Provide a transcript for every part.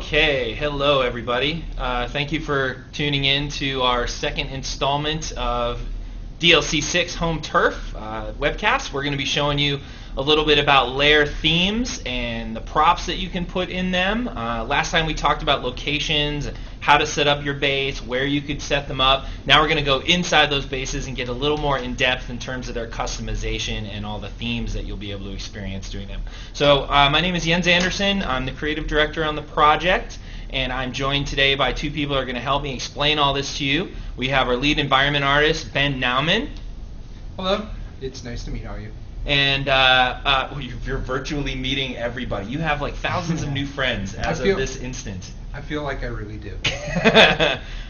Okay, hello everybody. Thank you for tuning in to our second installment of DLC 6 Home Turf webcast. We're going to be showing you a little bit about layer themes and the props that you can put in them. Last time we talked about locations, how to set up your base, where you could set them up. Now we're going to go inside those bases and get a little more in depth in terms of their customization and all the themes that you'll be able to experience doing them. So my name is Jens Anderson. I'm the creative director on the project, and I'm joined today by two people who are going to help me explain all this to you. We have our lead environment artist, Ben Nauman. Hello. It's nice to meet all of you. And you're virtually meeting everybody. You have like thousands of new friends as of this instant. I feel like I really do.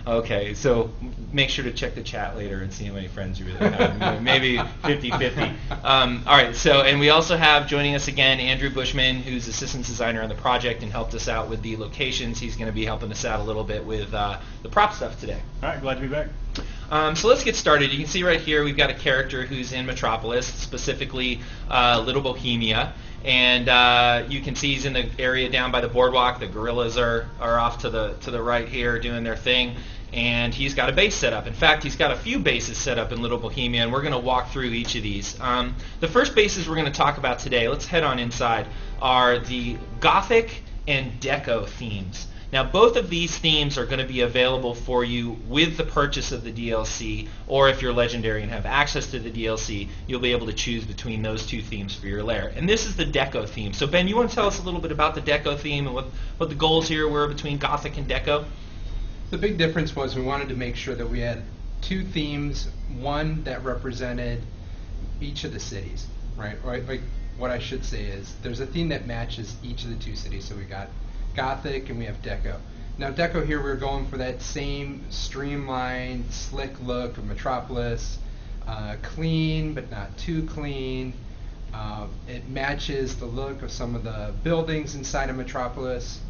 Okay, so make sure to check the chat later and see how many friends you really have. Maybe 50-50. All right, so, and we also have joining us again Andrew Bushman, who's assistant designer on the project and helped us out with the locations. He's going to be helping us out a little bit with the prop stuff today. All right, glad to be back. So let's get started. You can see right here we've got a character who's in Metropolis, specifically Little Bohemia. And you can see he's in the area down by the boardwalk. The gorillas are off to the right here doing their thing. And he's got a base set up. In fact, he's got a few bases set up in Little Bohemia, and we're going to walk through each of these. The first bases we're going to talk about today, let's head on inside, are the Gothic and Deco themes. Now, both of these themes are going to be available for you with the purchase of the DLC, or if you're legendary and have access to the DLC, you'll be able to choose between those two themes for your lair. And this is the Deco theme. So Ben, you want to tell us a little bit about the Deco theme and what the goals here were between Gothic and Deco? The big difference was we wanted to make sure that we had two themes, one that represented each of the cities, right? Like what I should say is there's a theme that matches each of the two cities. So we got Gothic and we have Deco. Now Deco here we're going for that same streamlined, slick look of Metropolis, clean but not too clean. It matches the look of some of the buildings inside of Metropolis.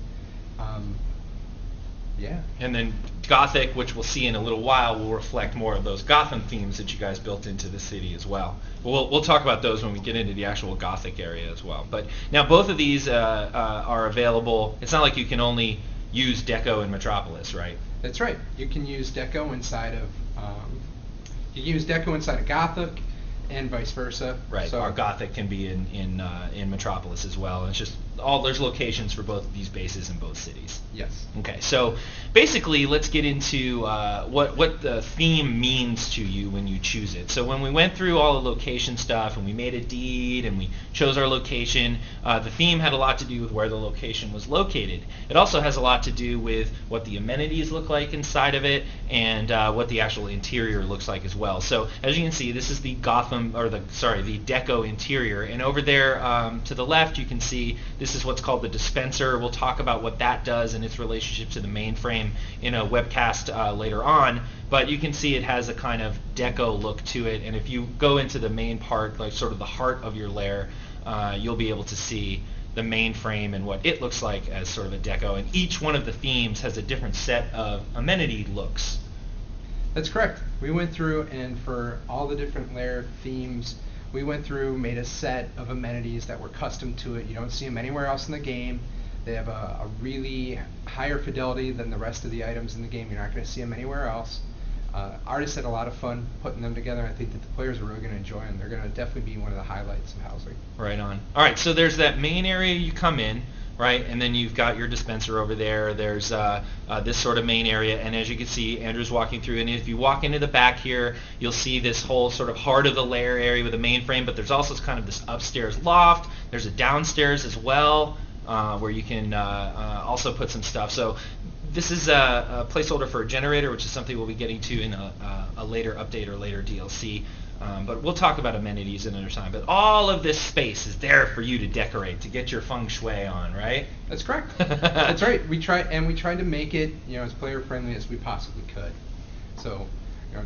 Yeah. And then Gothic, which we'll see in a little while, will reflect more of those Gotham themes that you guys built into the city as well. We'll talk about those when we get into the actual Gothic area as well. But now both of these are available. It's not like you can only use Deco in Metropolis, right? That's right. You can use Deco inside of Gothic and vice versa. Right. So our Gothic can be in Metropolis as well. And it's just there's locations for both of these bases in both cities. Yes. Okay. So basically, let's get into what the theme means to you when you choose it. So when we went through all the location stuff and we made a deed and we chose our location, the theme had a lot to do with where the location was located. It also has a lot to do with what the amenities look like inside of it and what the actual interior looks like as well. So as you can see, this is the the Deco interior, and over there to the left you can see this is what's called the dispenser. We'll talk about what that does and its relationship to the mainframe in a webcast later on, but you can see it has a kind of Deco look to it, and if you go into the main part, like sort of the heart of your lair, you'll be able to see the mainframe and what it looks like as sort of a Deco, and each one of the themes has a different set of amenity looks. That's correct. We went through and for all the different layer themes, we went through, made a set of amenities that were custom to it. You don't see them anywhere else in the game. They have a really higher fidelity than the rest of the items in the game. You're not going to see them anywhere else. Artists had a lot of fun putting them together, and I think that the players are really going to enjoy them. They're going to definitely be one of the highlights of housing. Right on. All right, so there's that main area you come in, right, and then you've got your dispenser over there. There's this sort of main area, and as you can see, Andrew's walking through, and if you walk into the back here, you'll see this whole sort of heart of the lair area with a mainframe, but there's also kind of this upstairs loft. There's a downstairs as well, where you can also put some stuff. So this is a placeholder for a generator, which is something we'll be getting to in a later update or later DLC. But we'll talk about amenities another time. But all of this space is there for you to decorate, to get your feng shui on, right? That's correct. That's right. We tried to make it, as player friendly as we possibly could. So,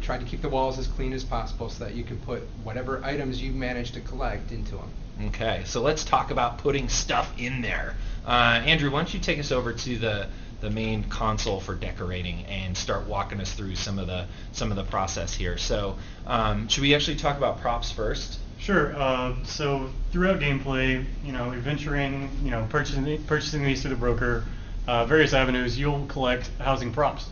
tried to keep the walls as clean as possible so that you can put whatever items you manage to collect into them. Okay, so let's talk about putting stuff in there. Andrew, why don't you take us over to the main console for decorating and start walking us through some of the process here. So should we actually talk about props first? Sure. So throughout gameplay, adventuring, purchasing these through the broker, various avenues, you'll collect housing props.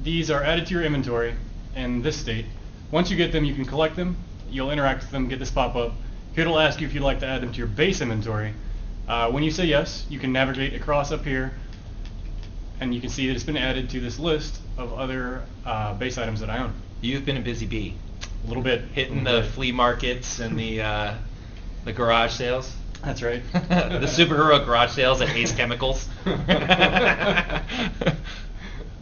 These are added to your inventory in this state. Once you get them, you can collect them. You'll interact with them, get this pop-up. It'll ask you if you'd like to add them to your base inventory. When you say yes, you can navigate across up here, and you can see that it's been added to this list of other base items that I own. You've been a busy bee. A little bit. Hitting the flea markets and the garage sales. That's right. The superhero garage sales at Ace Chemicals.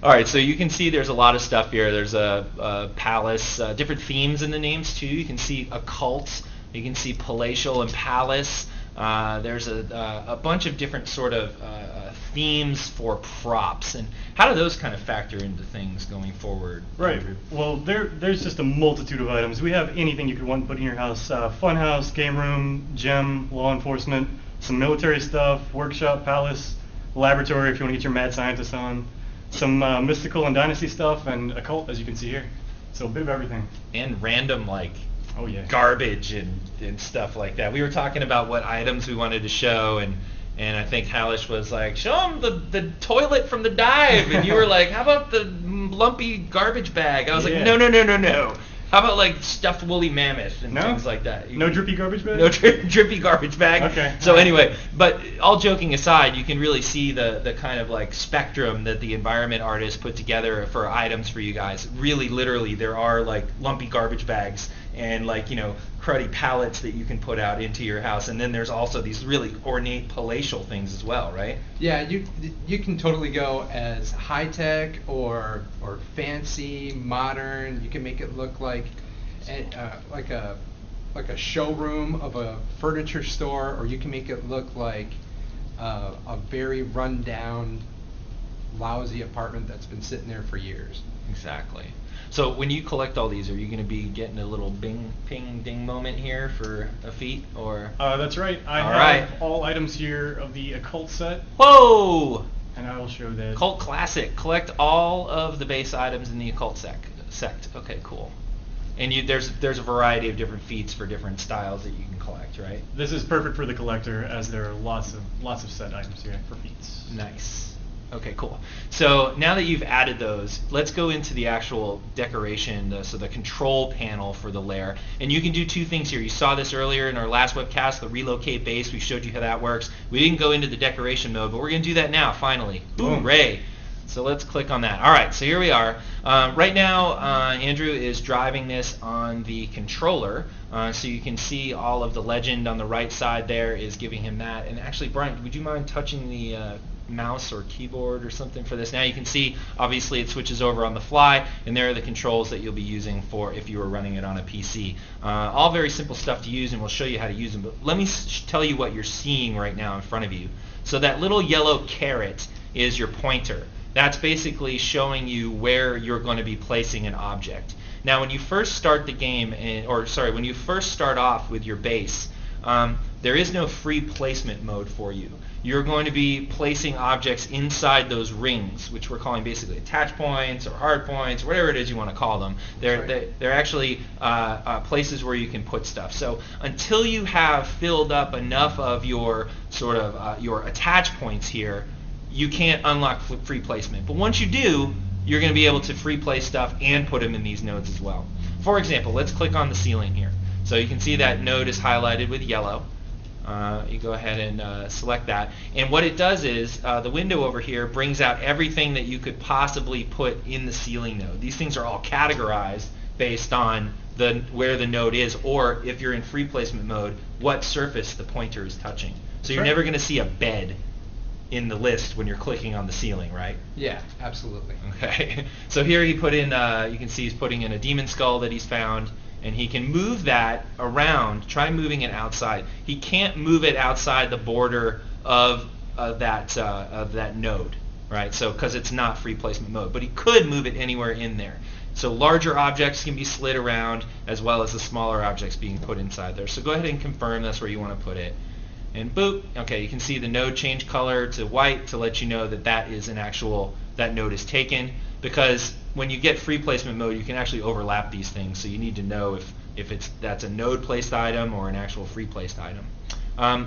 All right, so you can see there's a lot of stuff here. There's a palace, different themes in the names too. You can see occult, you can see palatial and palace. There's a bunch of different sort of themes for props. And how do those kind of factor into things going forward? Right. Andrew? Well, there's just a multitude of items. We have anything you could want to put in your house. Fun house, game room, gym, law enforcement, some military stuff, workshop, palace, laboratory if you want to get your mad scientist on, some mystical and dynasty stuff, and occult, as you can see here. So a bit of everything. And random, like, oh yeah, garbage and stuff like that. We were talking about what items we wanted to show, and I think Halish was like, show them the toilet from the dive, and you were like, how about the lumpy garbage bag? I was like, no. How about like stuffed woolly mammoth and things like that? No drippy garbage bag? No drippy garbage bag. Okay. So anyway, but all joking aside, you can really see the kind of like spectrum that the environment artist put together for items for you guys. Really, literally, there are like lumpy garbage bags and like, you know, cruddy pallets that you can put out into your house, and then there's also these really ornate palatial things as well, right? Yeah, you can totally go as high tech or fancy, modern. You can make it look like a showroom of a furniture store, or you can make it look like a very rundown, lousy apartment that's been sitting there for years. Exactly. So when you collect all these, are you going to be getting a little bing, ping, ding moment here for a feat, or? That's right. I have all items here of the occult set. Whoa! And I will show that. Occult classic. Collect all of the base items in the occult sect. Okay, cool. And there's a variety of different feats for different styles that you can collect, right? This is perfect for the collector, as there are lots of set items here for feats. Nice. Okay, cool. So now that you've added those, let's go into the actual decoration, so the control panel for the layer. And you can do two things here. You saw this earlier in our last webcast, the relocate base. We showed you how that works. We didn't go into the decoration mode, but we're going to do that now, finally. Hooray! So let's click on that. All right, so here we are. Right now, Andrew is driving this on the controller. So you can see all of the legend on the right side there is giving him that. And actually, Brian, would you mind touching the mouse or keyboard or something for this? Now you can see, obviously, it switches over on the fly, and there are the controls that you'll be using for if you were running it on a PC. All very simple stuff to use, and we'll show you how to use them. But let me tell you what you're seeing right now in front of you. So that little yellow caret is your pointer. That's basically showing you where you're going to be placing an object. Now, when you first start the game, when you first start off with your base, there is no free placement mode for you. You're going to be placing objects inside those rings, which we're calling basically attach points or hard points, or whatever it is you want to call them. They're actually places where you can put stuff. So until you have filled up enough of your sort of your attach points here, you can't unlock free placement. But once you do, you're going to be able to free place stuff and put them in these nodes as well. For example, let's click on the ceiling here. So you can see that node is highlighted with yellow. You go ahead and select that. And what it does is the window over here brings out everything that you could possibly put in the ceiling node. These things are all categorized based on where the node is, or if you're in free placement mode, what surface the pointer is touching. So you're never going to see a bed in the list when you're clicking on the ceiling, right? Yeah, absolutely. Okay. So here he put in, you can see he's putting in a demon skull that he's found, and he can move that around. Try moving it outside. He can't move it outside the border of that node, right? So because it's not free placement mode, but he could move it anywhere in there. So larger objects can be slid around, as well as the smaller objects being put inside there. So go ahead and confirm that's where you want to put it. And boop, okay, you can see the node change color to white to let you know that that node is taken, because when you get free placement mode, you can actually overlap these things, so you need to know if that's a node placed item or an actual free placed item.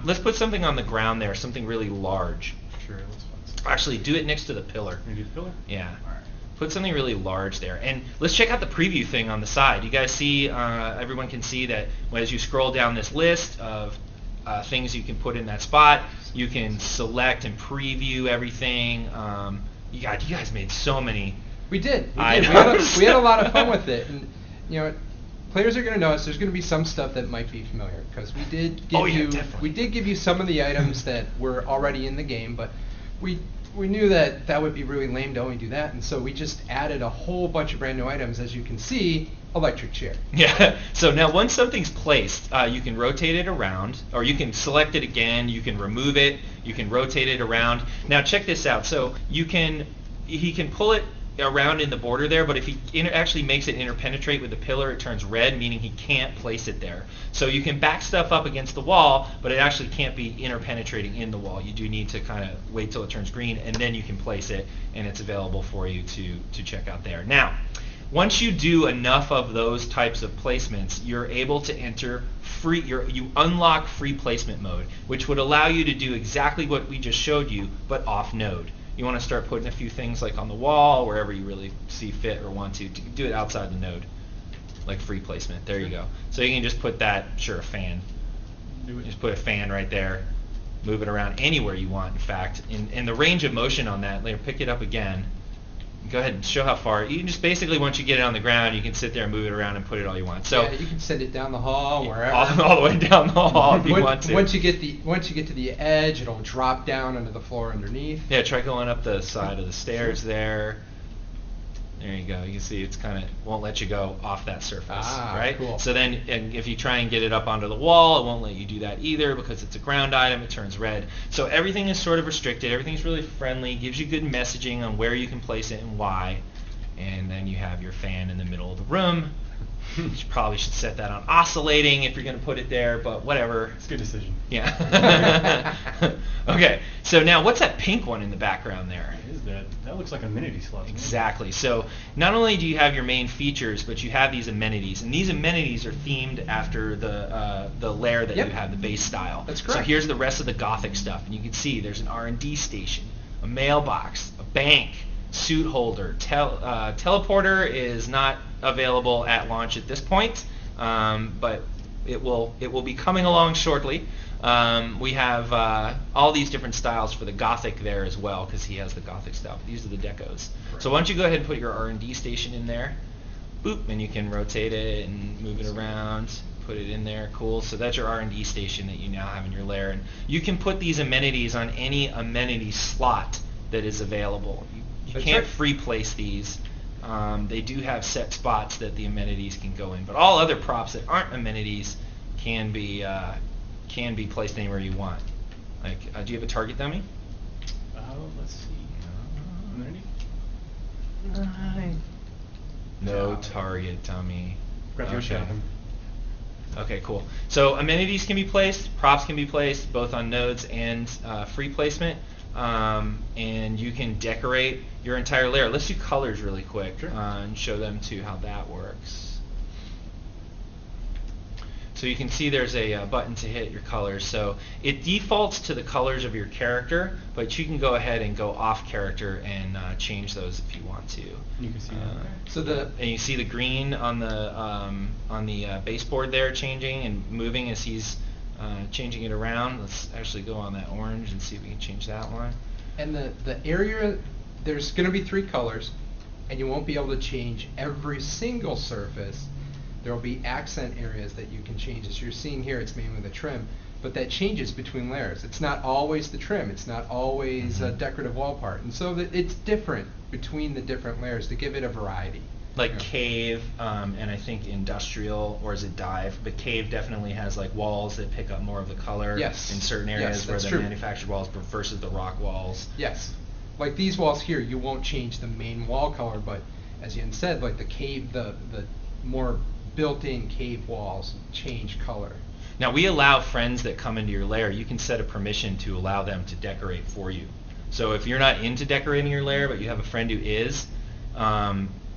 Let's put something on the ground there, something really large. Sure, let's find Actually, do it next to the pillar. Maybe the pillar? Yeah. All right. Put something really large there. And let's check out the preview thing on the side. You guys see, everyone can see that as you scroll down this list of things you can put in that spot, you can select and preview everything. You guys made so many. We did. We items. had a lot of fun with it. And, you know, players are going to notice there's going to be some stuff that might be familiar because we did give you some of the items that were already in the game, but we knew that would be really lame to only do that, and so we just added a whole bunch of brand new items. As you can see, electric chair. Yeah. So now once something's placed, you can rotate it around, or you can select it again. You can remove it. You can rotate it around. Now check this out. So he can pull it around in the border there, but if he actually makes it interpenetrate with the pillar, it turns red, meaning he can't place it there. So you can back stuff up against the wall, but it actually can't be interpenetrating in the wall. You do need to kind of wait till it turns green, and then you can place it, and it's available for you to check out there. Now, once you do enough of those types of placements, you're able to enter you unlock free placement mode, which would allow you to do exactly what we just showed you, but off node. You want to start putting a few things like on the wall, wherever you really see fit or want to do it outside the node, like free placement. There you go. So you can just put that, a fan. Just put a fan right there, move it around anywhere you want, in fact. And the range of motion on that, later, pick it up again. Go ahead and show how far. You can just basically, once you get it on the ground, you can sit there and move it around and put it all you want. So yeah, you can send it down the hall, wherever. All the way down the hall if you want to. Once you get to the edge, it'll drop down onto the floor underneath. Yeah, try going up the side of the stairs there. There you go. You can see it's kind of won't let you go off that surface, right? Cool. So then, and if you try and get it up onto the wall, it won't let you do that either because it's a ground item. It turns red. So everything is sort of restricted. Everything's really friendly. Gives you good messaging on where you can place it and why. And then you have your fan in the middle of the room. You probably should set that on oscillating if you're going to put it there, but whatever. It's a good decision. Yeah. Okay, so now what's that pink one in the background there? What is that? That looks like amenity slots. Exactly. So not only do you have your main features, but you have these amenities, and these amenities are themed after the layer that you have, the base style. That's correct. So here's the rest of the Gothic stuff, and you can see there's an R&D station, a mailbox, a bank, suit holder, teleporter is not available at launch at this point, but it will be coming along shortly. We have all these different styles for the Gothic there as well, because he has the Gothic style. These are the decos. Right. So why don't you go ahead and put your R&D station in there, boop, and you can rotate it and move it around, put it in there. Cool. So that's your R&D station that you now have in your layer, and you can put these amenities on any amenity slot that is available. You can't free place these. They do have set spots that the amenities can go in, but all other props that aren't amenities can be placed anywhere you want. Like, do you have a target dummy? Let's see. Amenity? No target dummy. Grab your shot. Okay, cool. So amenities can be placed, props can be placed, both on nodes and free placement. And you can decorate your entire layer. Let's do colors really quick and show them too how that works. So you can see there's a button to hit your colors. So it defaults to the colors of your character, but you can go ahead and go off character and change those if you want to. You can see that. So and you see the green on the baseboard there changing and moving as he's changing it around. Let's actually go on that orange and see if we can change that one. And the area, there's going to be 3 colors, and you won't be able to change every single surface. There will be accent areas that you can change. As you're seeing here, it's mainly the trim, but that changes between layers. It's not always the trim. It's not always a decorative wall part. And so it's different between the different layers to give it a variety. Like cave, and I think industrial, or is it dive? But cave definitely has like walls that pick up more of the color in certain areas where the manufactured walls versus the rock walls. Yes. Like these walls here, you won't change the main wall color, but as Ian said, like the cave, the more built-in cave walls change color. Now we allow friends that come into your lair, you can set a permission to allow them to decorate for you. So if you're not into decorating your lair, but you have a friend who is,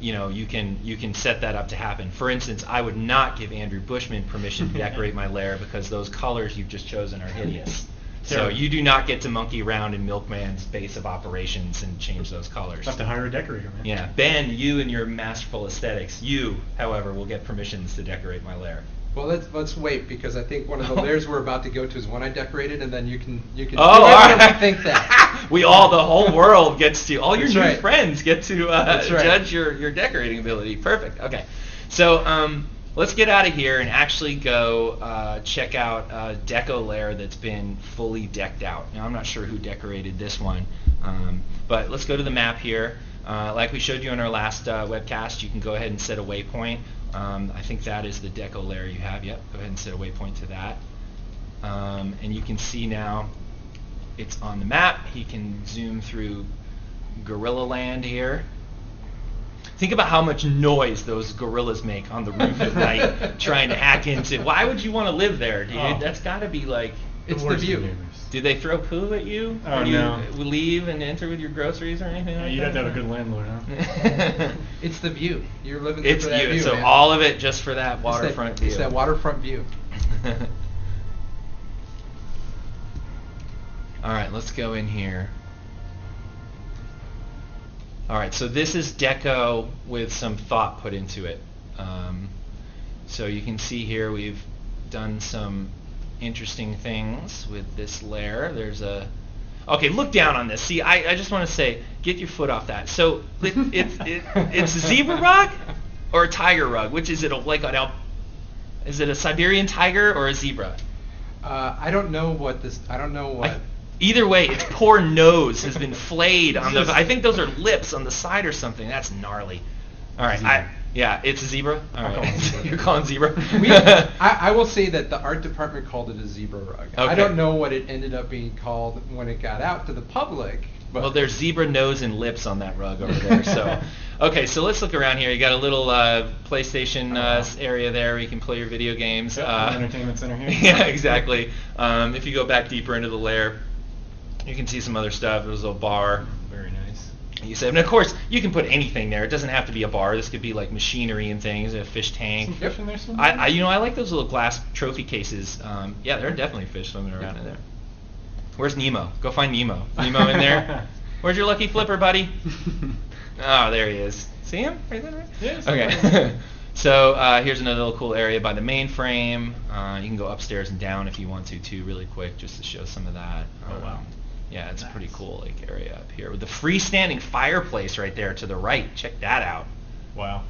you can set that up to happen. For instance, I would not give Andrew Bushman permission to decorate my lair because those colors you've just chosen are hideous. So Terrible. you do not get to monkey around in Milkman's base of operations and change those colors. Have to hire a decorator, man. Yeah, Ben, you and your masterful aesthetics. You, however, will get permissions to decorate my lair. Well, let's wait, because I think one of the layers we're about to go to is one I decorated, and then you can Oh, do all whatever right. you think that. The whole world gets to, all your That's new right. friends get to That's right. judge your decorating ability. Perfect. Okay, so let's get out of here and actually go check out a deco layer that's been fully decked out. Now I'm not sure who decorated this one, but let's go to the map here. Like we showed you on our last webcast, you can go ahead and set a waypoint. I think that is the deco layer you have. Yep, go ahead and set a waypoint to that. And you can see now it's on the map. You can zoom through Gorilla Land here. Think about how much noise those gorillas make on the roof at night trying to hack into. Why would you want to live there, dude? Oh. That's got to be like... It's the worst view. neighbors. Do they throw poo at you Oh, when you no. leave and enter with your groceries or anything Yeah, like you'd that? have to have a good landlord, huh? It's the view. You're living there It's for that you. view, So man. all of it just for that It's waterfront view. It's that waterfront view. All right, let's go in here. All right, so this is deco with some thought put into it. So you can see here we've done some interesting things with this layer. There's a... Okay, look down on this. See, I just want to say, get your foot off that. So it's a zebra rug or a tiger rug? Which is it? Is it a Siberian tiger or a zebra? I don't know what this. I don't know what. Either way, its poor nose has been flayed on the... I think those are lips on the side or something. That's gnarly. All right, Zebra. yeah, it's a zebra? All I'll call right. it zebra. You're calling zebra? I will say that the art department called it a zebra rug. I Okay. don't know what it ended up being called when it got out to the public. But Well, there's zebra nose and lips on that rug over there. So, okay, so let's look around here. You got a little PlayStation area there where you can play your video games. Yep, entertainment center here. Yeah, exactly. If you go back deeper into the layer, you can see some other stuff. There's a little bar. Very nice. You said, and of course, you can put anything there. It doesn't have to be a bar. This could be like machinery and things, a fish tank. Some fish in there somewhere? I like those little glass trophy cases. Yeah, there are definitely fish swimming around in there. Where's Nemo? Go find Nemo. Nemo in there? Where's your lucky flipper, buddy? Oh, there he is. See him? Right there? Yes. Okay. So here's another little cool area by the mainframe. You can go upstairs and down if you want to, too, really quick, just to show some of that. Oh, wow. Yeah, it's a pretty cool like area up here with the freestanding fireplace right there to the right. Check that out. Wow.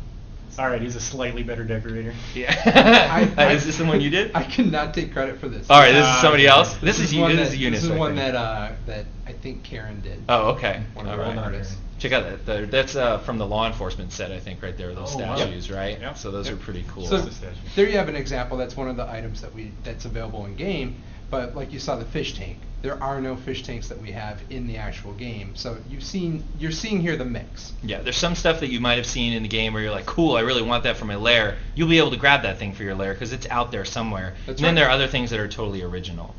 All right, he's a slightly better decorator. Yeah. Is this the one you did? I cannot take credit for this. All right, this is somebody okay. else. This is you. one This that- is Eunice. This is right one there. that I think Karen did. Oh, okay. One of All the right. old artists. Check out that. That's from the law enforcement set, I think, right there. Those Oh, wow. statues, right? Yep. So those Yep. are pretty cool. So the statue. there you have an example. That's one of the items that's available in game. But like you saw the fish tank, there are no fish tanks that we have in the actual game. So you're seeing here the mix. Yeah, there's some stuff that you might have seen in the game where you're like, cool, I really want that for my lair. You'll be able to grab that thing for your lair because it's out there somewhere. That's and then right. there are other things that are totally original.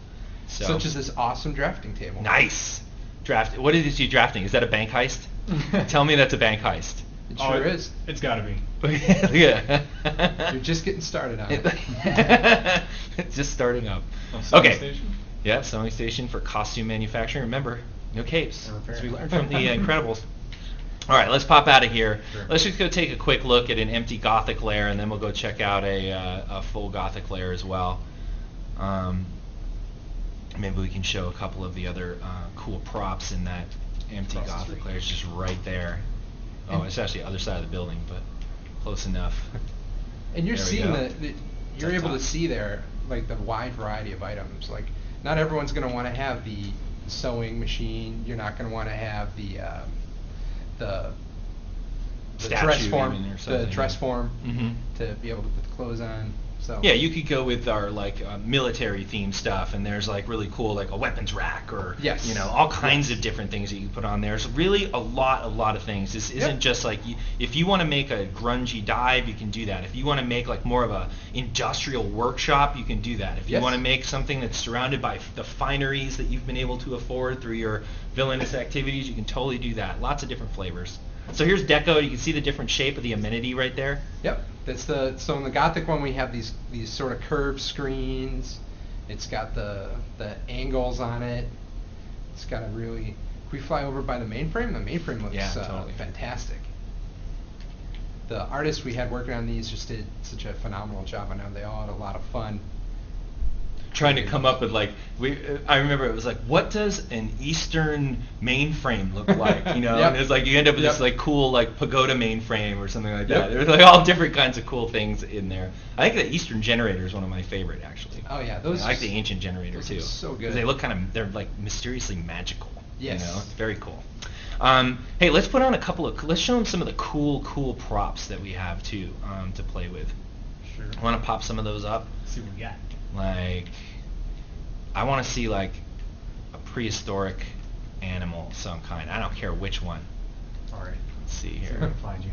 So Such as this awesome drafting table. nice. What is you drafting? Is that a bank heist? Tell me that's a bank heist. It Oh, sure is. It's got to be. Yeah. You're just getting started on it. It's just starting up. Sewing Okay. station? Yeah, sewing station for costume manufacturing. Remember, no capes, No repair. as we learned from the Incredibles. All right, let's pop out of here. Sure. Let's just go take a quick look at an empty Gothic layer, and then we'll go check out a full Gothic layer as well. Maybe we can show a couple of the other cool props in that empty Across the Gothic street. layer. It's just right there. Oh, it's actually the other side of the building, but close enough. And you're There we seeing go. you're Up able top. to see there like the wide variety of items. Like not everyone's going to want to have the sewing machine. You're not going to want to have the Statue dress form, even or the something, dress yeah. form Mhm. to be able to put the clothes on. So Yeah, you could go with our like military themed stuff, and there's like really cool like a weapons rack or Yes. you know all kinds of different things that you can put on there. There's really a lot of things. This isn't Yep. just like if you want to make a grungy dive, you can do that. If you want to make like more of a industrial workshop, you can do that. If you Yes. want to make something that's surrounded by the fineries that you've been able to afford through your villainous activities, you can totally do that. Lots of different flavors. So here's deco. You can see the different shape of the amenity right there. Yep. So in the Gothic one we have these sort of curved screens, It's got the angles on it. It's got a really. If we fly over by the mainframe looks Yeah, totally. fantastic. The artists we had working on these just did such a phenomenal job. I know they all had a lot of fun. Trying to come up with like I remember it was like, what does an Eastern mainframe look like? You know, Yep. and it's like you end up with Yep. this like cool like pagoda mainframe or something like that. Yep. There's like all different kinds of cool things in there. I think the Eastern generator is one of my favorite actually. Oh yeah, those I like the ancient generator those too. are so 'Cause good. they look they're like mysteriously magical. Yes. You know, it's very cool. Hey, let's put on let's show them some of the cool props that we have too to play with. Sure. Want to pop some of those up? Let's see what we got. Like, I want to see like a prehistoric animal of some kind. I don't care which one. All right. Let's see See if I here. can find you.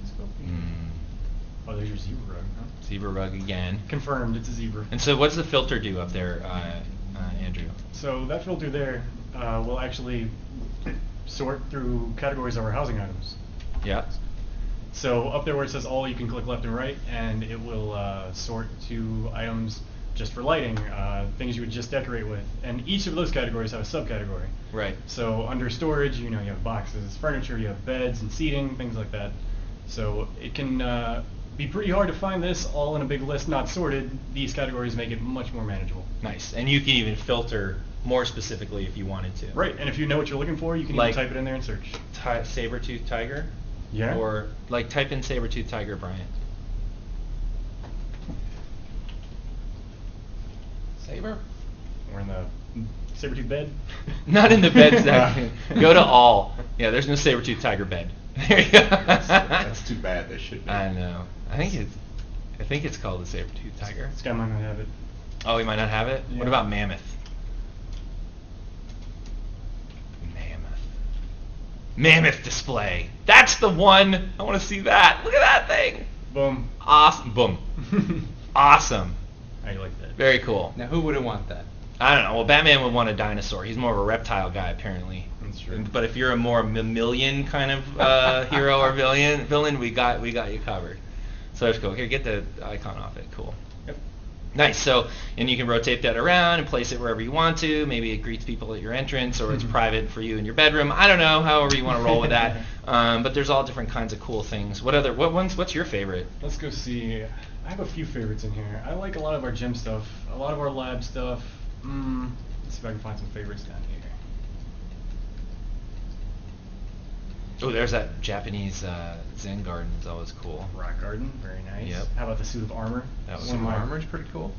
Let's go. Oh, there's your zebra rug, huh? Zebra rug again. Confirmed, it's a zebra. And so, what does the filter do up there, Andrew? So that filter there will actually sort through categories of our housing items. Yeah. So up there where it says all, you can click left and right, and it will sort to items just for lighting, things you would just decorate with. And each of those categories have a subcategory. Right. So under storage, you have boxes, furniture, you have beds and seating, things like that. So it can be pretty hard to find this all in a big list not sorted. These categories make it much more manageable. Nice. And you can even filter more specifically if you wanted to. Right, and if you know what you're looking for, you can Like- even type it in there and search. Saber-tooth tiger? Yeah. Or like type in saber-tooth tiger, Brian. Saber? We're in the saber-tooth bed. Not in the bed section. Go to all. Yeah, there's no saber-tooth tiger bed. There you go. That's too bad. There should be. I know. I think it's called the saber-tooth tiger. This guy might not have it. Oh, he might not have it? What Yeah. about mammoth? Mammoth display. That's the one. I want to see that. Look at that thing. Boom. Awesome. Boom. Awesome. How you like that? Very cool. Now who wouldn't want that? I don't know. Well, Batman would want a dinosaur. He's more of a reptile guy, apparently. That's true. But if you're a more mammalian kind of hero or villain, we got you covered. So that's cool. Here, get the icon off it. Cool. Yep. Nice. So, and you can rotate that around and place it wherever you want to. Maybe it greets people at your entrance, or it's private for you in your bedroom. I don't know. However you want to roll with that. But there's all different kinds of cool things. What's your favorite? Let's go see. I have a few favorites in here. I like a lot of our gym stuff, a lot of our lab stuff. Let's see if I can find some favorites down here. Oh, there's that Japanese Zen garden. It's always cool. Rock garden, very nice. Yep. How about the suit of armor? That was One of cool. my Armor is pretty cool.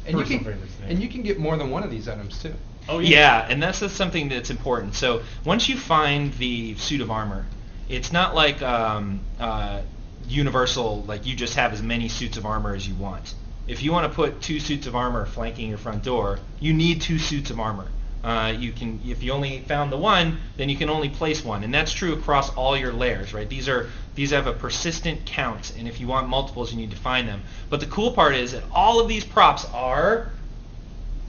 And you personal can favorites there. and you can get more than one of these items too. Oh Yeah, and that's something that's important. So once you find the suit of armor, it's not like universal, like you just have as many suits of armor as you want. If you want to put 2 suits of armor flanking your front door, you need 2 suits of armor. You can, if you only found the one, then you can only place one, and that's true across all your layers, right? These have a persistent count, and if you want multiples, you need to find them. But the cool part is that all of these props are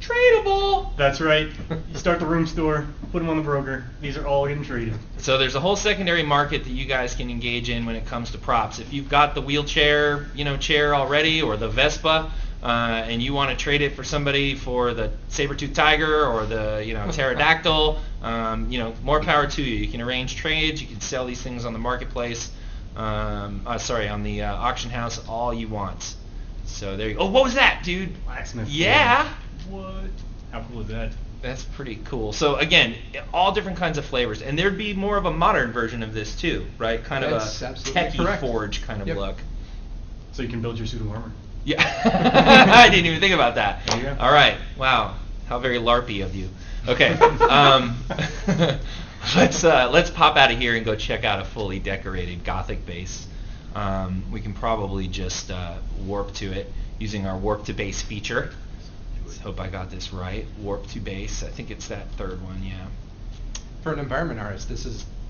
tradable. That's right. You start the room store, put them on the broker. These are all getting traded. So there's a whole secondary market that you guys can engage in when it comes to props. If you've got the wheelchair, chair already, or the Vespa, and you want to trade it for somebody for the saber-tooth tiger or the pterodactyl, more power to you. You can arrange trades. You can sell these things on the marketplace. On the auction house, all you want. So there you go. Oh, what was that, dude? Blacksmith. Yeah. What? How cool is that? That's pretty cool. So again, all different kinds of flavors, and there'd be more of a modern version of this too, right? Kind That's of a absolutely techie correct. forge kind of Yep. look. So you can build your suit of armor. Yeah, I didn't even think about that. There you go. All right, wow, how very LARPy of you. Okay, let's pop out of here and go check out a fully decorated Gothic base. We can probably just warp to it using our warp to base feature. Hope I got this right. Warp to base. I think it's that third one. Yeah. For an environment artist,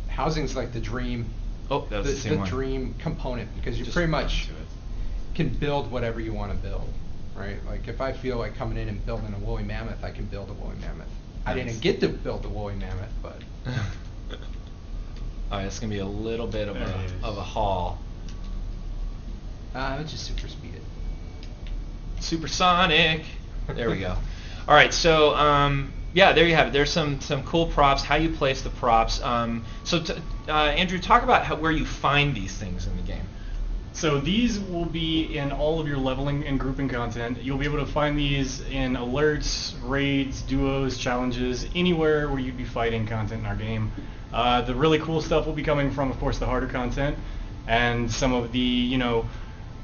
housing's like the dream. Oh, that was the same one. Dream component, because you Just pretty warp much to it. can build whatever you want to build, right? Like if I feel like coming in and building a woolly mammoth, I can build a woolly mammoth. I Nice. didn't get to build the woolly mammoth, but All right, it's gonna be a little bit of There it is. a haul. let's just super speed it. Supersonic. There we go. All right, so yeah, there you have it. There's some cool props. How you place the props. Andrew, talk about where you find these things in the game. So these will be in all of your leveling and grouping content. You'll be able to find these in alerts, raids, duos, challenges, anywhere where you'd be fighting content in our game. The really cool stuff will be coming from, of course, the harder content and some of the,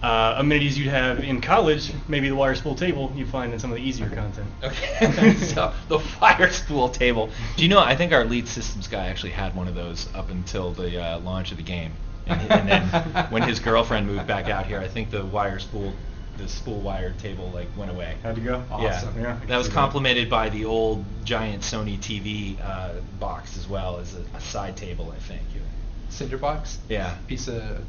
amenities you'd have in college, maybe the wire spool table you find in some of the easier content. Okay, so the wire spool table. Do you know, I think our lead systems guy actually had one of those up until the launch of the game. And then when his girlfriend moved back out here, I think the spool wire table went away. How'd you go? Awesome. Yeah, that was complemented by the old giant Sony TV box as well as a side table, I think. Cinder box? Yeah. Piece of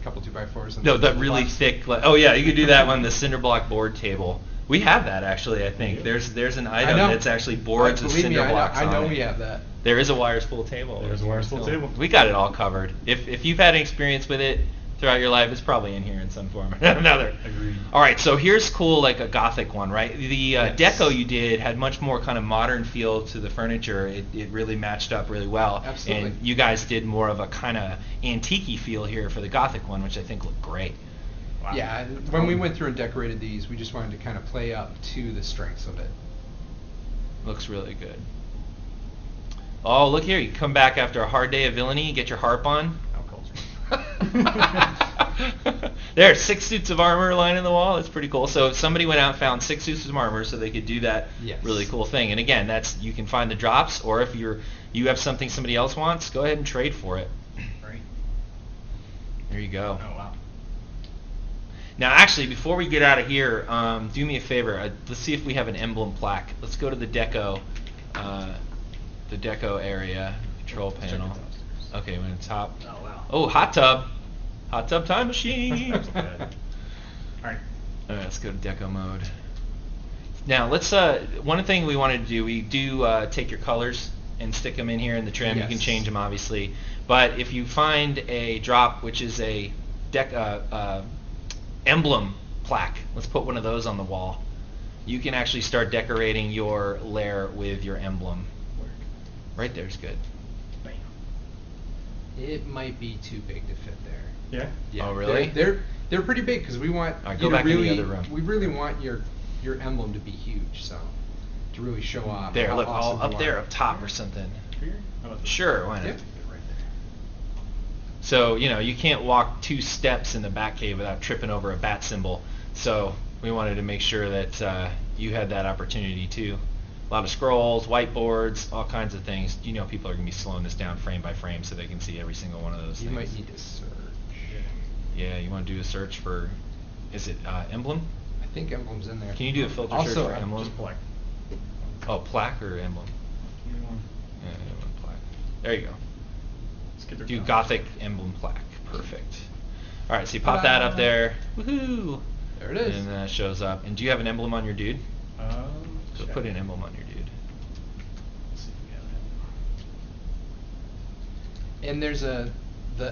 couple 2x4s. No, that really thick. Oh yeah, you could do that one. The cinder block board table. We have that actually. I think there's an item that's actually boards with cinder blocks on it. I know we have that. There is a wire spool table. There's a wire spool table. We got it all covered. If you've had an experience with it throughout your life, it's probably in here in some form or another. Agreed. All right, so here's cool, like a Gothic one, right? The Yes. deco you did had much more kind of modern feel to the furniture. It really matched up really well. Absolutely. And you guys did more of a kind of antique-y feel here for the Gothic one, which I think looked great. Wow. Yeah, when we went through and decorated these, we just wanted to kind of play up to the strengths of it. Looks really good. Oh, look here. You come back after a hard day of villainy, get your harp on. There, 6 suits of armor lining the wall. That's pretty cool. So somebody went out and found 6 suits of armor so they could do that really cool thing. And again, you can find the drops, or if you have something somebody else wants, go ahead and trade for it. Right. There you go. Oh wow. Now, actually, before we get out of here, do me a favor. Let's see if we have an emblem plaque. Let's go to the deco area, control panel. Okay, we're in the top. Oh wow. Oh, hot tub time machine. All right. All right, let's go to deco mode. Now, let's. One thing we wanted to do, we do take your colors and stick them in here in the trim. You can Yes. change them, obviously. But if you find a drop, which is a emblem plaque, let's put one of those on the wall. You can actually start decorating your lair with your emblem. Right there's good. Bam. It might be too big to fit there. Yeah. Oh, really? They're pretty big because we want All right, you go to back in the really other room. we really want your emblem to be huge, so to really show off. There, how look, all awesome up you there, are. up top or something. Here? How about this? Sure, why not? Yeah. Right there. So, you can't walk 2 steps in the Batcave without tripping over a bat symbol. So we wanted to make sure that you had that opportunity too. A lot of scrolls, whiteboards, all kinds of things. People are going to be slowing this down frame by frame so they can see every single one of those You things. might need to search. Yeah, you want to do a search for, is it emblem? I think emblem's in there. Can you do a filter Also, search for emblem? Just plaque. Oh, plaque or emblem? Either one. Yeah, emblem plaque. There you go. Let's get their Do count. Gothic emblem plaque. Perfect. All right, so you pop that up there. Woohoo! There it is. And that shows up. And do you have an emblem on your dude? So Check. put an emblem on your dude. Let's see if we have it. And there's the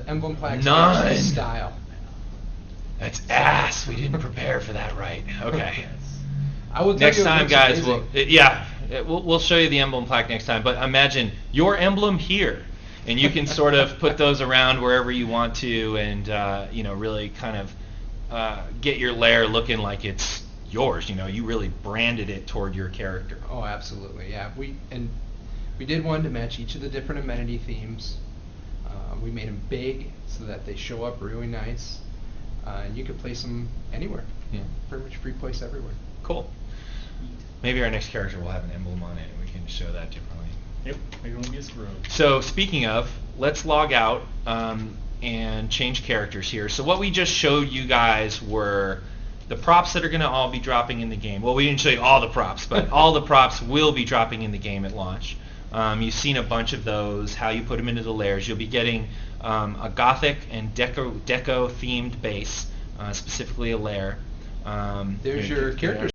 emblem plaque Nine. style. That's ass. We didn't prepare for that right. Okay. I will tell Next you, it time, looks guys, amazing. we'll show you the emblem plaque next time. But imagine your emblem here, and you can sort of put those around wherever you want to, and really kind of get your lair looking like it's yours. You really branded it toward your character. Oh, absolutely. Yeah, we did one to match each of the different amenity themes. We made them big so that they show up really nice, and you could place them anywhere. Yeah. Pretty much free place everywhere. Cool. Maybe our next character will have an emblem on it, and we can show that differently. Yep. Maybe it won't be a screw. So speaking of, let's log out and change characters here. So what we just showed you guys were the props that are going to all be dropping in the game. Well, we didn't show you all the props, but all the props will be dropping in the game at launch. You've seen a bunch of those, how you put them into the layers. You'll be getting a Gothic and Deco themed base, specifically a lair. There's your character